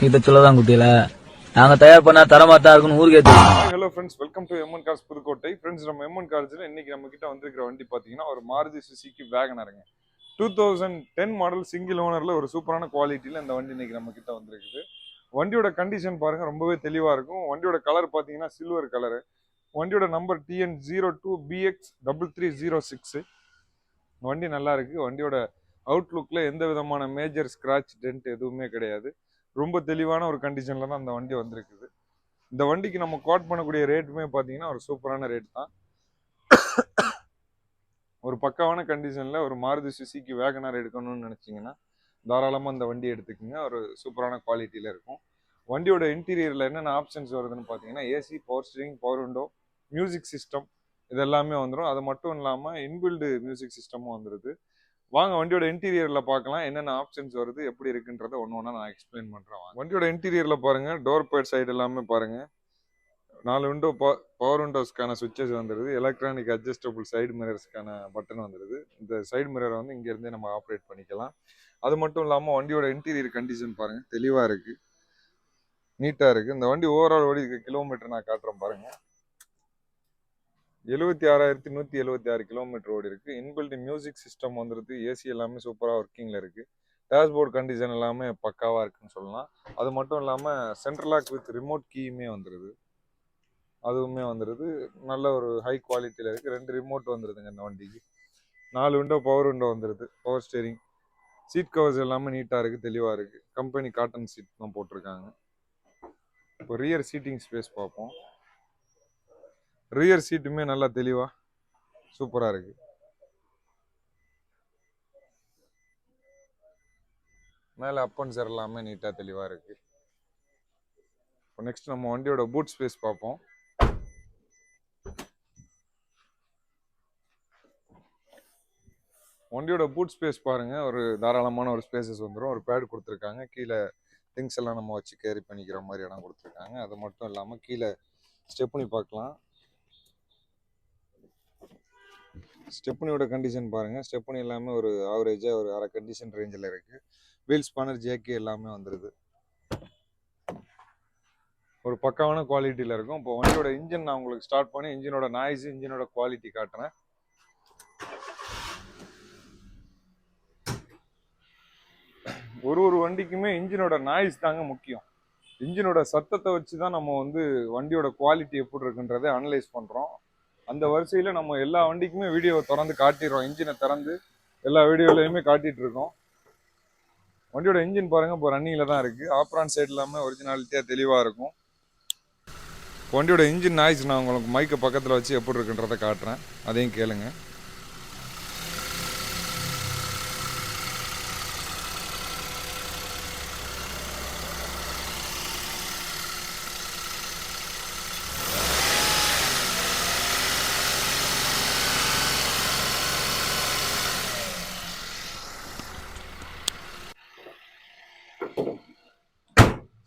இத சொல்லதான் குட்டியில நாங்க தயார் பண்ணா தரமா தான் இருக்குன்னு ஊருக்கே தெரியும். Hello friends, welcome to MN cars Pudukkottai. Friends, நம்ம எம்என் கார்ஸ்ல இன்னைக்கு நம்ம கிட்ட வந்திருக்கிற வண்டி பாத்தீங்கன்னா ஒரு மாருதி சுசுகி வேகனருங்க. 2010 மாடல் சிங்கிள் ஓனர்ல ஒரு சூப்பரான குவாலிட்டியில இந்த வண்டி இன்னைக்கு நம்ம கிட்ட வந்திருக்குது. வண்டியோட கண்டிஷன் பாருங்க, ரொம்பவே தெளிவா இருக்கும். வண்டியோட கலர் பாத்தீங்கன்னா சில்வர் கலரு. வண்டியோட நம்பர் TN02BX3306. வண்டி நல்லா இருக்கு. வண்டியோட அவுட்லுக்ல எந்த விதமான மேஜர் ஸ்கிராச் டென்ட் எதுவுமே கிடையாது. ரொம்ப தெளிவான ஒரு கண்டிஷன்ல தான் அந்த வண்டி வந்திருக்குது. இந்த வண்டிக்கு நம்ம கோட் பண்ணக்கூடிய ரேட்டுமே பார்த்தீங்கன்னா ஒரு சூப்பரான ரேட் தான். ஒரு பக்காவான கண்டிஷனில் ஒரு மாருதி சுசுகி வேகனர் எடுக்கணும்னு நினச்சிங்கன்னா தாராளமாக இந்த வண்டி எடுத்துக்கோங்க. ஒரு சூப்பரான குவாலிட்டியில் இருக்கும். வண்டியோட இன்டீரியரில் என்னென்ன ஆப்ஷன்ஸ் வருதுன்னு பார்த்தீங்கன்னா AC, power steering, power window, music system இது எல்லாமே வந்துடும். அது மட்டும் இல்லாமல் இன்பில்டு மியூசிக் சிஸ்டமும் வந்துடுது. வாங்க வண்டியோட இன்டீரியரில் பார்க்கலாம் என்னென்ன ஆப்ஷன்ஸ் வருது, எப்படி இருக்குன்றத ஒன்று ஒன்றா நான் எக்ஸ்பிளைன் பண்ணுறேன். வண்டியோட இன்டீரியரில் பாருங்கள், டோர் பேட் சைடு எல்லாமே பாருங்கள். 4 விண்டோ பவர் விண்டோஸ்க்கான சுவிட்சஸ் வந்துடுது. எலக்ட்ரானிக் அட்ஜஸ்டபிள் சைடு மிரர்ஸ்க்கான பட்டன் வந்துடுது. இந்த சைடு மிரரை வந்து இங்கேருந்தே நம்ம ஆப்ரேட் பண்ணிக்கலாம். அது மட்டும் இல்லாமல் வண்டியோட இன்டீரியர் கண்டிஷன் பாருங்கள், தெளிவாக இருக்குது, நீட்டாக இருக்குது. இந்த வண்டி ஓவரால் ஓடி இருக்க கிலோமீட்டர் நான் காட்டுறேன் பாருங்கள். 76,176 கிலோமீட்டர் ஓடி இருக்குது. இன்பில்ட் மியூசிக் சிஸ்டம் வந்துடுது. ஏசி எல்லாமே சூப்பராக ஒர்க்கிங்கில் இருக்குது. டேஷ்போர்ட் கண்டிஷன் எல்லாமே பக்காவாக இருக்குன்னு சொல்லலாம். அது மட்டும் இல்லாமல் சென்ட்ரல் லாக் வித் ரிமோட் கீயுமே வந்துடுது. அதுவுமே வந்துடுது. நல்ல ஒரு ஹை குவாலிட்டியில் இருக்குது. 2 ரிமோட் வந்துடுதுங்க இந்த வண்டிக்கு. 4 விண்டோ பவர் விண்டோ வந்துடுது. பவர் ஸ்டீரிங், சீட் கவர்ஸ் எல்லாமே நீட்டாக இருக்குது, தெளிவாக இருக்குது. கம்பெனி காட்டன் சீட் தான் போட்டிருக்காங்க. இப்போ ரியர் சீட்டிங் ஸ்பேஸ் பார்ப்போம். ரியர் சீட்டுமே நல்லா தெளிவாக சூப்பராக இருக்குது. மேலே அப்பன்சர் எல்லாமே நீட்டாக தெளிவாக இருக்குது. இப்போ நெக்ஸ்ட் நம்ம வண்டியோட பூட் ஸ்பேஸ் பார்ப்போம். வண்டியோட பூட் ஸ்பேஸ் பாருங்க, ஒரு தாராளமான ஒரு ஸ்பேசஸ் வந்துடும். ஒரு பேட் கொடுத்துருக்காங்க. கீழே திங்ஸ் எல்லாம் நம்ம வச்சு கேரி பண்ணிக்கிற மாதிரி இடம் கொடுத்துருக்காங்க. அது மட்டும் இல்லாமல் கீழே ஸ்டெப்னி பார்க்கலாம். ஸ்டெப்னியோட கண்டிஷன் பாருங்க, ஸ்டெப்னி எல்லாமே ஒரு ஆவரேஜாக ஒரு அரை கண்டிஷன் ரேஞ்சில் இருக்குது. வீல் ஸ்பானர், ஜேக்கி எல்லாமே வந்துடுது. ஒரு பக்காவான குவாலிட்டியில் இருக்கும். இப்போ வண்டியோட இன்ஜின் நான் உங்களுக்கு ஸ்டார்ட் பண்ணி இன்ஜினோட நாய்ஸ், இன்ஜினோட குவாலிட்டி காட்டுறேன். ஒரு வண்டிக்குமே இன்ஜினோட நாய்ஸ் தாங்க முக்கியம். இன்ஜினோட சத்தத்தை வச்சு தான் நம்ம வந்து வண்டியோட குவாலிட்டி எப்படி இருக்குன்றதை அனலைஸ் பண்ணுறோம். அந்த வரிசையில் நம்ம எல்லா வண்டிக்குமே வீடியோவை திறந்து காட்டிடுறோம். இன்ஜினை திறந்து எல்லா வீடியோலையுமே காட்டிகிட்டு இருக்கோம். வண்டியோட இன்ஜின் பாருங்கள், இப்போ ரன்னிங்கில் தான் இருக்குது. ஆப்ரான் சைடு எல்லாமே ஒரிஜினாலிட்டியாக தெளிவாக இருக்கும். வண்டியோட இன்ஜின் நாய்ஸ் நான் உங்களுக்கு மைக்கை பக்கத்தில் வச்சு எப்படி இருக்குன்றதை காட்டுறேன், அதையும் கேளுங்க.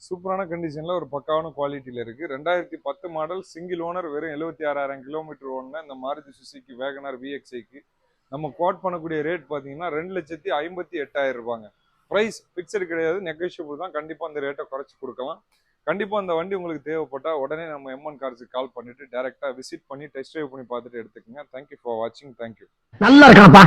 சூப்பரான கண்டிஷனில் ஒரு பக்காவான குவாலிட்டியில் இருக்குது. 2010 மாடல் சிங்கிள் ஓனர், வெறும் 76,000 கிலோமீட்டர் ஓடின இந்த மாருதி சுசுகி வேகனர் VXIக்கு நம்ம கோட் பண்ணக்கூடிய ரேட் பார்த்தீங்கன்னா 2,58,000 ரூபாங்க. ப்ரைஸ் ஃபிக்ஸடு கிடையாது, நெகோஷியபிள் தான். கண்டிப்பாக அந்த ரேட்டை குறைச்சி கொடுக்கலாம். கண்டிப்பாக அந்த வண்டி உங்களுக்கு தேவைப்பட்டால் உடனே நம்ம எம்என் கார்ஸுக்கு கால் பண்ணிவிட்டு டேரெக்டாக விசிட் பண்ணி டெஸ்ட் ட்ரைவ் பண்ணி பார்த்துட்டு எடுத்துக்கோங்க. தேங்க்யூ ஃபார் வாட்சிங். தேங்க்யூ. நல்லா இருக்காப்பா.